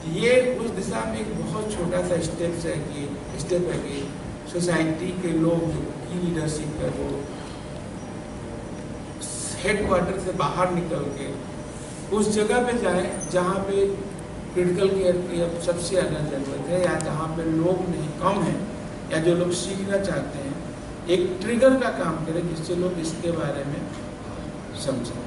ये उस दिशा में एक बहुत छोटा सा स्टेप है कि सोसाइटी के लोग जो की लीडरशिप है वो हेडक्वार्टर से बाहर निकल के उस जगह पे जाएं जहाँ पे क्रिटिकल केयर की अब सबसे ज़्यादा ज़रूरत है, या जहाँ पे लोग नहीं कम हैं, या जो लोग सीखना चाहते हैं, एक ट्रिगर का काम करें जिससे लोग इसके बारे में समझें।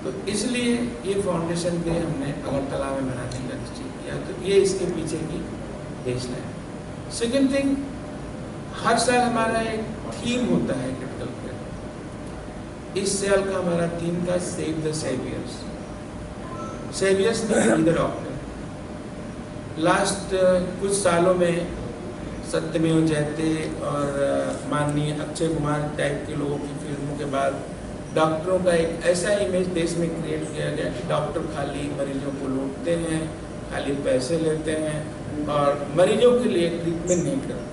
तो इसलिए ये फाउंडेशन डे हमने अगरतला में मनाने का निश्चय किया। तो ये इसके पीछे की देशना है। सेकेंड थिंग, हर साल हमारा एक थीम होता है क्रिटिकल केयर। इस साल का हमारा थीम था save the saviours. Saviours the doctor. Last कुछ सालों में सत्यमेव जयते और माननीय अक्षय कुमार टाइप के लोगों की फिल्मों के बाद डॉक्टरों का एक ऐसा इमेज देश में क्रिएट किया गया कि डॉक्टर खाली मरीजों को लूटते हैं, खाली पैसे लेते हैं और मरीजों के लिए ट्रीटमेंट नहीं करते।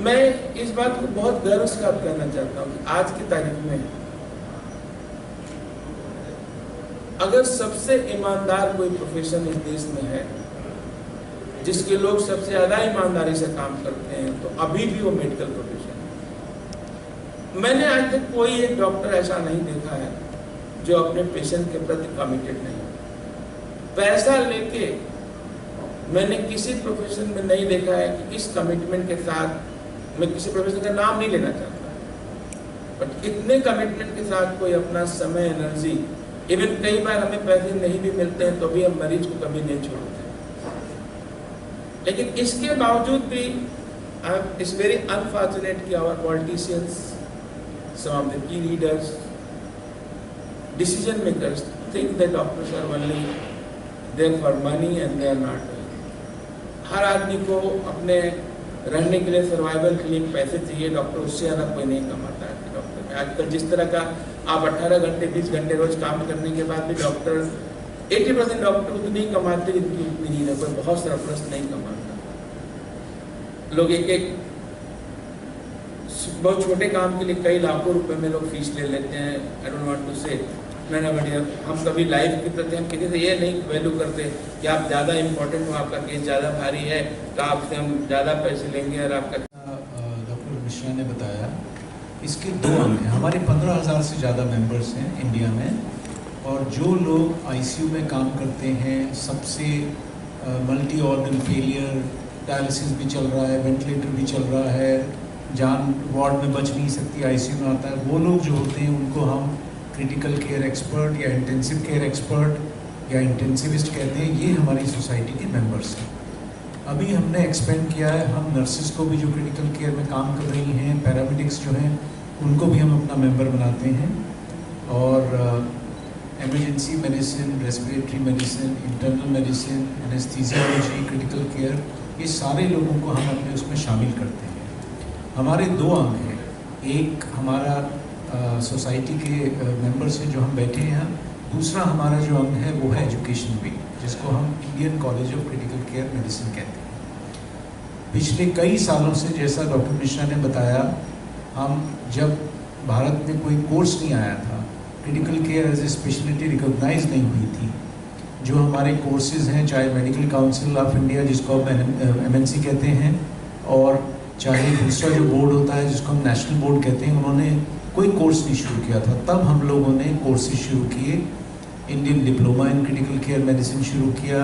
मैं इस बात को बहुत गर्व से कहना चाहता हूँ कि आज की तारीख में अगर सबसे ईमानदार कोई प्रोफेशन इस देश में है, जिसके लोग सबसे ज़्यादा ईमानदारी से काम करते हैं, तो अभी भी वो मेडिकल प्रोफेशन है। मैंने आज तक कोई एक डॉक्टर ऐसा नहीं देखा है जो अपने पेशेंट के प्रति कमिटेड नहीं है। पैसा लेके मैंने किसी प्रोफेशन में नहीं देखा है कि इस कमिटमेंट के साथ, मैं किसी प्रोफेशन का नाम नहीं लेना चाहता, बट इतने कमिटमेंट के साथ कोई अपना समय, एनर्जी, इवन कई बार हमें पैसे नहीं भी मिलते हैं तो भी हम मरीज को कभी नहीं छोड़ते। लेकिन इसके बावजूद भी इट्स वेरी अनफॉर्चुनेट कि our politicians, some of the key leaders, decision makers think that doctors are only there for money and they are not. हर आदमी को अपने रहने के लिए, सर्वाइवल के लिए पैसे चाहिए, डॉक्टर उससे ज़्यादा कोई नहीं कमाता है। डॉक्टर में आजकल जिस तरह का आप 18 घंटे 20 घंटे रोज काम करने के बाद भी डॉक्टर 80% डॉक्टर उतनी ही कमाते जितनी उतनी नीड है, कोई बहुत सरप्लस नहीं कमाता। लोग एक बहुत छोटे काम के लिए कई लाखों रुपए में लोग फीस ले लेते हैं। आई डोंट वांट टू से, मैंने बढ़िया, हम कभी लाइफ के प्रति हम किसी से ये नहीं वैल्यू करते कि आप ज़्यादा इम्पोर्टेंट हो, आपका केस ज़्यादा भारी है तो आपसे हम ज़्यादा पैसे लेंगे। और आपका डॉक्टर मिश्रा ने बताया, इसके 2 अंग हैं। हमारे 15,000 से ज़्यादा मेंबर्स हैं इंडिया में, और जो लोग आईसीयू में काम करते हैं, सबसे मल्टी ऑर्गन फेलियर, डायलिसिस भी चल रहा है, वेंटिलेटर भी चल रहा है, जान वार्ड में बच नहीं सकती, आईसीयू में आता है, वो लोग जो होते हैं उनको हम क्रिटिकल केयर एक्सपर्ट या इंटेंसिव केयर एक्सपर्ट या इंटेंसिविस्ट कहते हैं। ये हमारी सोसाइटी के मेंबर्स हैं। अभी हमने एक्सपेंड किया है, हम नर्सेस को भी जो क्रिटिकल केयर में काम कर रही हैं, पैरामेडिक्स जो हैं, उनको भी हम अपना मेंबर बनाते हैं। और emergency medicine, respiratory medicine, internal medicine, anaesthesiology, critical care, ये सारे लोगों को हम अपने उसमें शामिल करते हैं। हमारे 2 अंग हैं, एक हमारा सोसाइटी के मेंबर से जो हम बैठे हैं, दूसरा हमारा जो अंग है वो है एजुकेशन विंग, जिसको हम Indian college of critical care medicine कहते हैं। पिछले कई सालों से, जैसा डॉक्टर मिश्रा ने बताया, हम जब भारत में कोई कोर्स नहीं आया था, critical care as a speciality recognise नहीं हुई थी, जो हमारे कोर्सेज हैं, चाहे मेडिकल काउंसिल ऑफ इंडिया जिसको हम MNC कहते हैं, और चाहे दूसरा जो बोर्ड होता है जिसको हम नेशनल बोर्ड कहते हैं, उन्होंने कोई कोर्स नहीं शुरू किया था। तब हम लोगों ने कोर्सेज शुरू किए, Indian diploma in critical care medicine शुरू किया,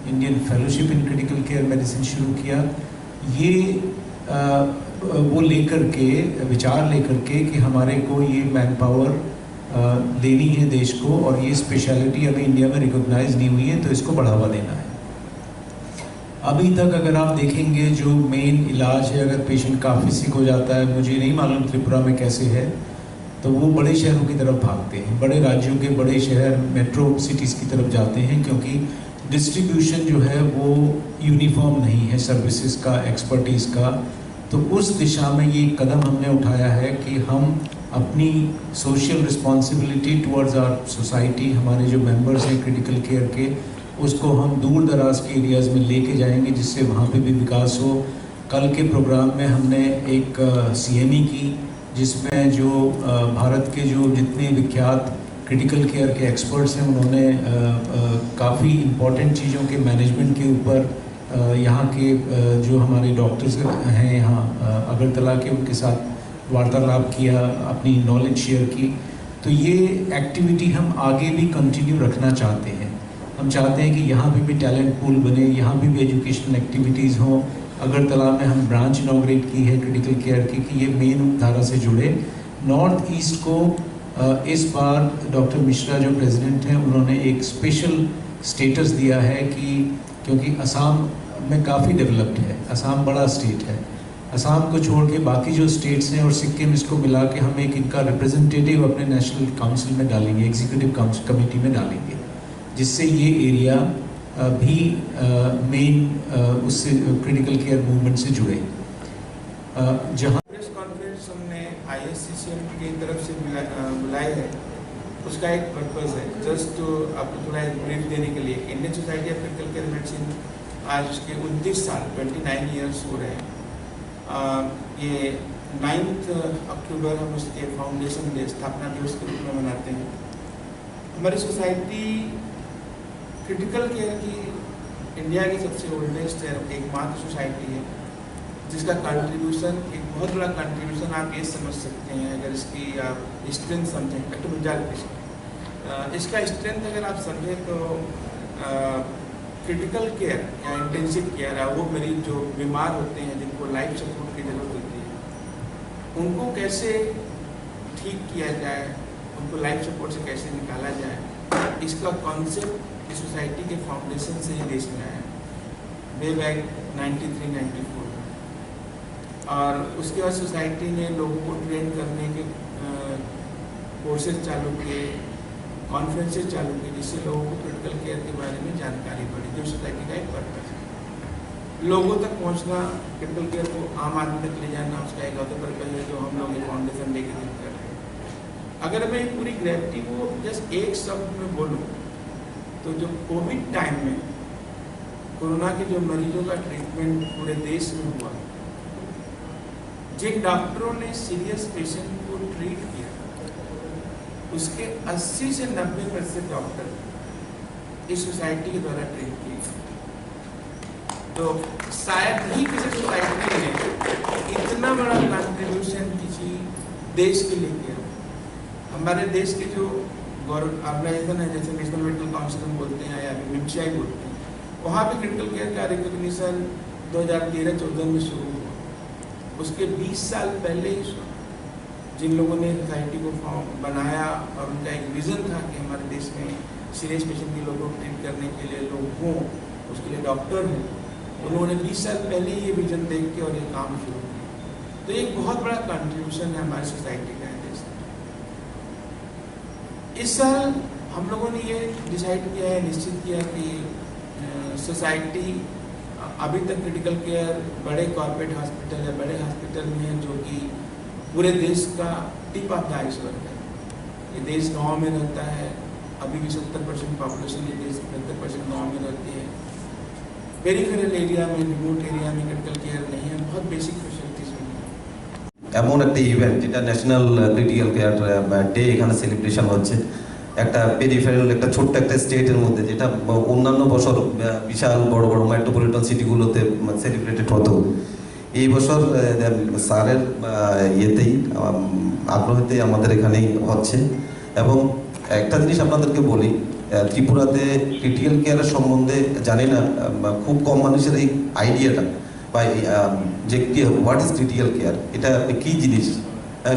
Indian fellowship in critical care medicine शुरू किया। ये वो लेकर के, विचार लेकर के कि हमारे को ये मैन पावर देनी है देश को, और ये स्पेशलिटी अभी इंडिया में रिकॉग्नाइज नहीं हुई है, तो इसको बढ़ावा देना है। अभी तक अगर आप देखेंगे जो मेन इलाज है, अगर पेशेंट काफ़ी सिक हो जाता है, मुझे नहीं मालूम त्रिपुरा में कैसे है, तो वो बड़े शहरों की तरफ भागते हैं, बड़े राज्यों के बड़े शहर, मेट्रो सिटीज़ की तरफ जाते हैं, क्योंकि डिस्ट्रीब्यूशन जो है वो यूनिफॉर्म नहीं है सर्विसेज का, एक्सपर्टीज़ का। तो उस दिशा में ये कदम हमने उठाया है कि हम अपनी social responsibility towards our society, हमारे जो मेंबर्स हैं क्रिटिकल केयर के, उसको हम दूर दराज के एरियाज़ में लेके जाएंगे, जिससे वहाँ पे भी विकास हो। कल के प्रोग्राम में हमने एक CME की, जिसमें जो भारत के जो जितने विख्यात क्रिटिकल केयर के एक्सपर्ट्स हैं, उन्होंने काफ़ी इम्पोर्टेंट चीज़ों के मैनेजमेंट के ऊपर यहाँ के जो हमारे डॉक्टर्स हैं यहाँ अगरतला के, उनके साथ वार्तालाप किया, अपनी नॉलेज शेयर की। तो ये एक्टिविटी हम आगे भी कंटिन्यू रखना चाहते हैं। हम चाहते हैं कि यहाँ पे भी टैलेंट पूल बने, यहाँ पे भी एजुकेशनल एक्टिविटीज़ हों। अगरतला में हम ब्रांच इनॉग्रेट की है क्रिटिकल केयर की कि ये मेन धारा से जुड़े। नॉर्थ ईस्ट को इस बार डॉक्टर मिश्रा जो प्रेसिडेंट हैं, उन्होंने एक स्पेशल स्टेटस दिया है कि क्योंकि असम में काफ़ी डेवलप्ड है, असम बड़ा स्टेट है, असम को छोड़ के बाकी जो स्टेट्स हैं और सिक्किम, इसको मिला के हम एक इनका रिप्रेजेंटेटिव अपने नेशनल काउंसिल में डालेंगे, एग्जीक्यूटिव कमेटी में डालेंगे, जिससे ये एरिया भी मेन उससे क्रिटिकल केयर मूवमेंट से जुड़े। जहाँ प्रेस कॉन्फ्रेंस हमने ISCCM की तरफ से बुलाई है, उसका एक पर्पज़ है, जस्ट तो आपको थोड़ा ब्रीफ देने के लिए। Indian society of critical care medicine आज उसके 29 साल 29 ईयर्स हो रहे हैं। ये 9 अक्टूबर हम उसके फाउंडेशन डे, स्थापना दिवस के रूप में मनाते हैं। हमारी सोसाइटी क्रिटिकल केयर की इंडिया की सबसे ओल्डेस्ट एकमात्र सोसाइटी है, जिसका कंट्रीब्यूशन, एक बहुत बड़ा कंट्रीब्यूशन आप ये समझ सकते हैं अगर इसकी आप स्ट्रेंथ समझें। इसका स्ट्रेंथ अगर आप समझें तो क्रिटिकल केयर या इंटेंसिव केयर है, वो मरीज जो बीमार होते हैं, जिनको लाइफ सपोर्ट की ज़रूरत होती है, उनको कैसे ठीक किया जाए, उनको लाइफ सपोर्ट से कैसे निकाला जाए, इसका कॉन्सेप्ट इस सोसाइटी के फाउंडेशन से ही देश में आया वे बैक 93-94। और उसके बाद सोसाइटी ने लोगों को ट्रेन करने के कोर्सेज चालू किए, कॉन्फ्रेंसेज चालू किए, जिससे लोगों को क्रिटिकल केयर के बारे में जानकारी बढ़ी, जो सोसाइटी का एक पर्पस है। लोगों तक पहुंचना, क्रिटिकल केयर को आम आदमी तक ले जाना, उसका एक और पर्पस है जो हम लोग ये फाउंडेशन डे के दिन कर रहे हैं। अगर मैं पूरी ग्रेविटी को जस्ट एक शब्द में बोलूँ तो जो कोविड टाइम में कोरोना के जो मरीजों का ट्रीटमेंट पूरे देश में हुआ, जिन डॉक्टरों ने सीरियस पेशेंट को ट्रीट किया, उसके 80 से 90% डॉक्टर इस सोसाइटी के द्वारा ट्रीट किए। तो शायद ही किसी सोसाइटी ने इतना बड़ा कंट्रीब्यूशन किसी देश के लिए किया। हमारे देश के जो गवर्नमेंट ऑर्गेनाइजेशन है, जैसे नेशनल मेडिकल काउंसिल बोलते हैं या MCI बोलते हैं, वहाँ पे क्रिटिकल केयर का रिकॉग्निशन 2013-14 में शुरू हुआ। उसके 20 साल पहले ही जिन लोगों ने सोसाइटी को बनाया और उनका एक विज़न था कि हमारे देश में सीरियस पेशेंट के लोगों को ट्रीट करने के लिए लोग हों, उसके लिए डॉक्टर हों, उन्होंने 20 साल पहले ही ये विज़न देख के और ये काम शुरू किया। तो एक बहुत बड़ा कंट्रीब्यूशन है हमारी सोसाइटी का देश में। इस साल हम लोगों ने ये डिसाइड किया है, निश्चित किया कि सोसाइटी अभी तक क्रिटिकल केयर बड़े कॉर्पोरेट हॉस्पिटल या बड़े हॉस्पिटल में है, जो कि पूरे देश का टिप ऑफ द आइसबर्ग है। ये देश गांव में रहता है, अभी भी 70% पॉपुलेशन ये देश 70% गांव में रहती है। पेरिफेरल एरिया में, रिमोट एरिया में क्रिटिकल केयर नहीं है, बहुत बेसिक फैसिलिटीज नहीं है। এমন একটা ইভেন্ট যেটা ন্যাশনাল ক্রিটিক্যাল কেয়ার ডে এখানে সেলিব্রেশন হচ্ছে, একটা পেরিফেরাল একটা ছোট্ট একটা স্টেটের মধ্যে, যেটা অন্যান্য বছর বিশাল বড় বড় মেট্রোপলিটন সিটিগুলোতে সেলিব্রেটেড হতো। এই বছর স্যারের ইয়েতেই আগ্রহতেই আমাদের এখানেই হচ্ছে। এবং একটা জিনিস আপনাদেরকে বলি, ত্রিপুরাতে ক্রিটিক্যাল কেয়ারের সম্বন্ধে জানি না, খুব কম মানুষের এই আইডিয়াটা বা যে হোয়াট ইজ ক্রিটিক্যাল কেয়ার, এটা কী জিনিস।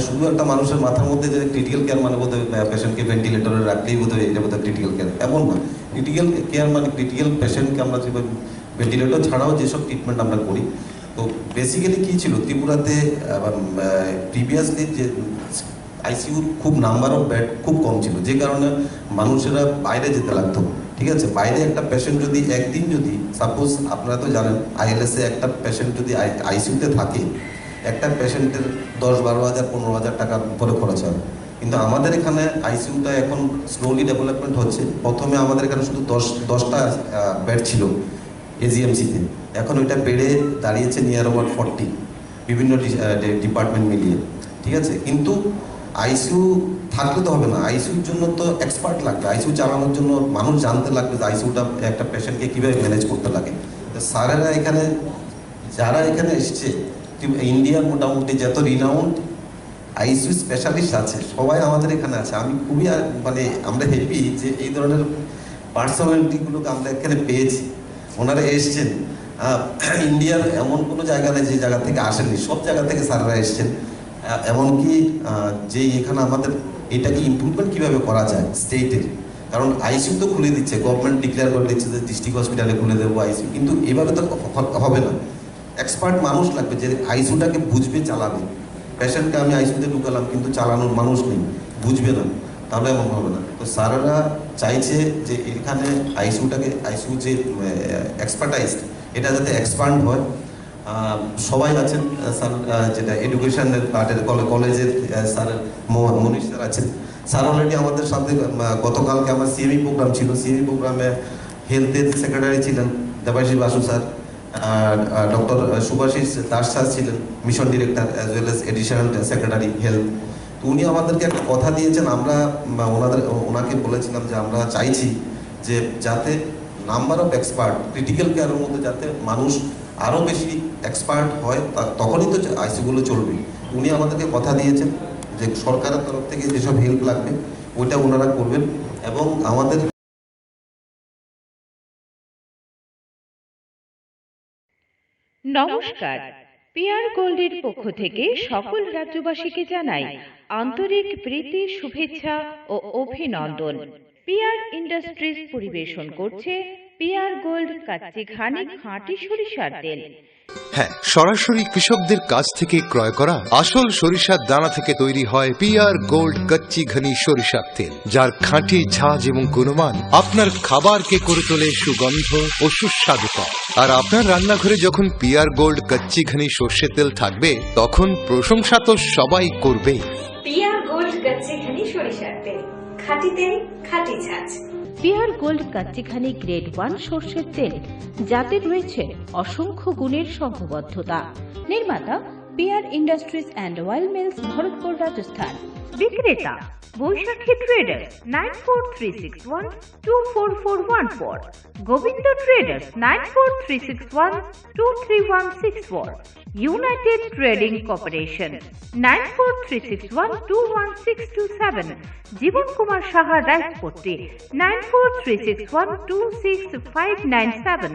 শুধু একটা মানুষের মাথার মধ্যে যে ক্রিটিক্যাল কেয়ার মানে বোধহয় পেশেন্টকে ভেন্টিলেটরে রাখলেই বোধহয় এটা বোধহয় ক্রিটিক্যাল কেয়ার, এমন না। ক্রিটিক্যাল কেয়ার মানে ক্রিটিক্যাল পেশেন্টকে আমরা যে ভেন্টিলেটর ছাড়াও যেসব ট্রিটমেন্ট আমরা করি। তো বেসিক্যালি কী ছিল ত্রিপুরাতে প্রিভিয়াসলি যে আইসিইউর খুব নাম্বার অফ বেড খুব কম ছিল, যে কারণে মানুষেরা বাইরে যেতে লাগতো। ঠিক আছে, বাইরে একটা পেশেন্ট যদি একদিন যদি সাপোজ আপনারা তো জানেন ILS-এ একটা পেশেন্ট যদি আইসিইউতে থাকে, একটা পেশেন্টের 10-12 হাজার 15 হাজার টাকার উপরে খরচ হয়। কিন্তু আমাদের এখানে আইসিইউটা এখন স্লোলি ডেভেলপমেন্ট হচ্ছে। প্রথমে আমাদের এখানে শুধু 10টা বেড ছিল AGMC-তে, এখন ওইটা বেড়ে দাঁড়িয়েছে নিয়ার অ্যাবাউট 40 বিভিন্ন ডিপার্টমেন্ট মিলিয়ে। ঠিক আছে, কিন্তু আইসিইউ থাকলে তো হবে না, আইসিইউর জন্য তো এক্সপার্ট লাগবে, আইসিইউ চালানোর জন্য মানুষ জানতে লাগবে যে আইসিইউটা একটা পেশেন্টকে কীভাবে ম্যানেজ করতে লাগে। তো স্যারেরা এখানে যারা এখানে এসছে ইন্ডিয়ার মোটামুটি যত রিনাউন্ড আইসিইউ স্পেশালিস্ট আছে সবাই আমাদের এখানে আছে। আমি খুবই মানে আমরা হ্যাপি যে এই ধরনের পার্সোনালিটিগুলোকে আমরা এখানে পেয়েছি। ওনারা এসছেন, ইন্ডিয়ার এমন কোনো জায়গা নেই যে জায়গা থেকে আসেননি, সব জায়গা থেকে স্যাররা এসছেন। এমনকি যে এখানে আমাদের এটাকে ইমপ্রুভমেন্ট কীভাবে করা যায় স্টেটের, কারণ আইসিইউ তো খুলে দিচ্ছে, গভর্নমেন্ট ডিক্লেয়ার করে দিচ্ছে যে ডিস্ট্রিক্ট হসপিটালে খুলে দেবো আইসিইউ, কিন্তু এভাবে তো হবে না। এক্সপার্ট মানুষ লাগবে যে আইসিইউটাকে বুঝবে, চালাবে। পেশেন্টকে আমি আইসিইউতে ঢুকালাম কিন্তু চালানোর মানুষ নেই, বুঝবে না, তাহলে এমন হবে না। তো স্যারেরা চাইছে যে এখানে আইসিইউ যে এক্সপার্টাইজ এটা যাতে এক্সপান্ড হয়। সবাই আছেন স্যার, যেটা এডুকেশনের পার্টের কলেজের স্যার মনীষ স্যার আছেন। স্যার অলরেডি আমাদের সাথে গতকালকে আমার সিএমই প্রোগ্রাম ছিল, সিএমই প্রোগ্রামে হেলথের সেক্রেটারি ছিলেন Debashis Basu sir, doctor Subhashis Das sir ছিলেন mission director as well as additional secretary health. তো উনি আমাদেরকে একটা কথা দিয়েছেন, আমরা ওনাকে বলেছিলাম যে আমরা চাইছি যে যাতে নাম্বার অফ এক্সপার্ট ক্রিটিক্যাল কেয়ারের মধ্যে যাতে মানুষ আরও বেশি এক্সপার্ট হয়, তখনই তো আইসিইউগুলো চলবে। উনি আমাদেরকে কথা দিয়েছেন যে সরকারের তরফ থেকে যেসব হেল্প লাগবে ওইটা ওনারা করবেন। এবং আমাদের নমস্কার, পিআর গোল্ডের পক্ষ থেকে সকল রাজ্যবাসীকে জানাই আন্তরিক প্রীতি, শুভেচ্ছা ও অভিনন্দন। পিআর ইন্ডাস্ট্রিজ পরিবেশন করছে পিআর গোল্ড কাচ্চি ঘানি খাঁটি সরিষার তেল। হ্যাঁ, সরাসরি কৃষকদের কাছ থেকে ক্রয় করা আসল সরিষার দানা থেকে তৈরি হয় পিআর গোল্ড কচ্চি ঘনি সরিষার তেল, যার খাঁটি ঝাঁজ এবং গুণমান আপনার খাবারকে করে তোলে সুগন্ধ ও সুস্বাদুকর। আর আপনার রান্নাঘরে যখন পিআর গোল্ড কচ্চি ঘনি সর্ষের তেল থাকবে তখন প্রশংসা তো সবাই করবে। পিআর গোল্ড কচ্চি ঘনি সরিষার তেল, খাঁটি তেল, খাঁটি ঝাঁজ। পিআর গোল্ড কাচ্চি ঘানি গ্রেড 1 সর্ষের তেল, যাতে রয়েছে অসংখ্য গুণের সংঘবদ্ধতা। নির্মাতা PR industries and oil mills, Bharatpur, Rajasthan. বিক্রেতা Baishakhi traders 9436124414, Gobinda traders 9436123164, united trading corporation 9436121627, Jiban Kumar Saha, Raipatti 9436126597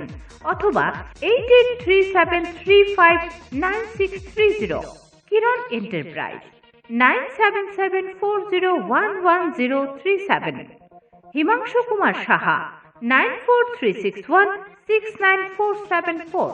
অথবা 8837359630। কিরণ এন্টারপ্রাইজ 9774011037, হিমাংশু কুমার সাহা 9436169474।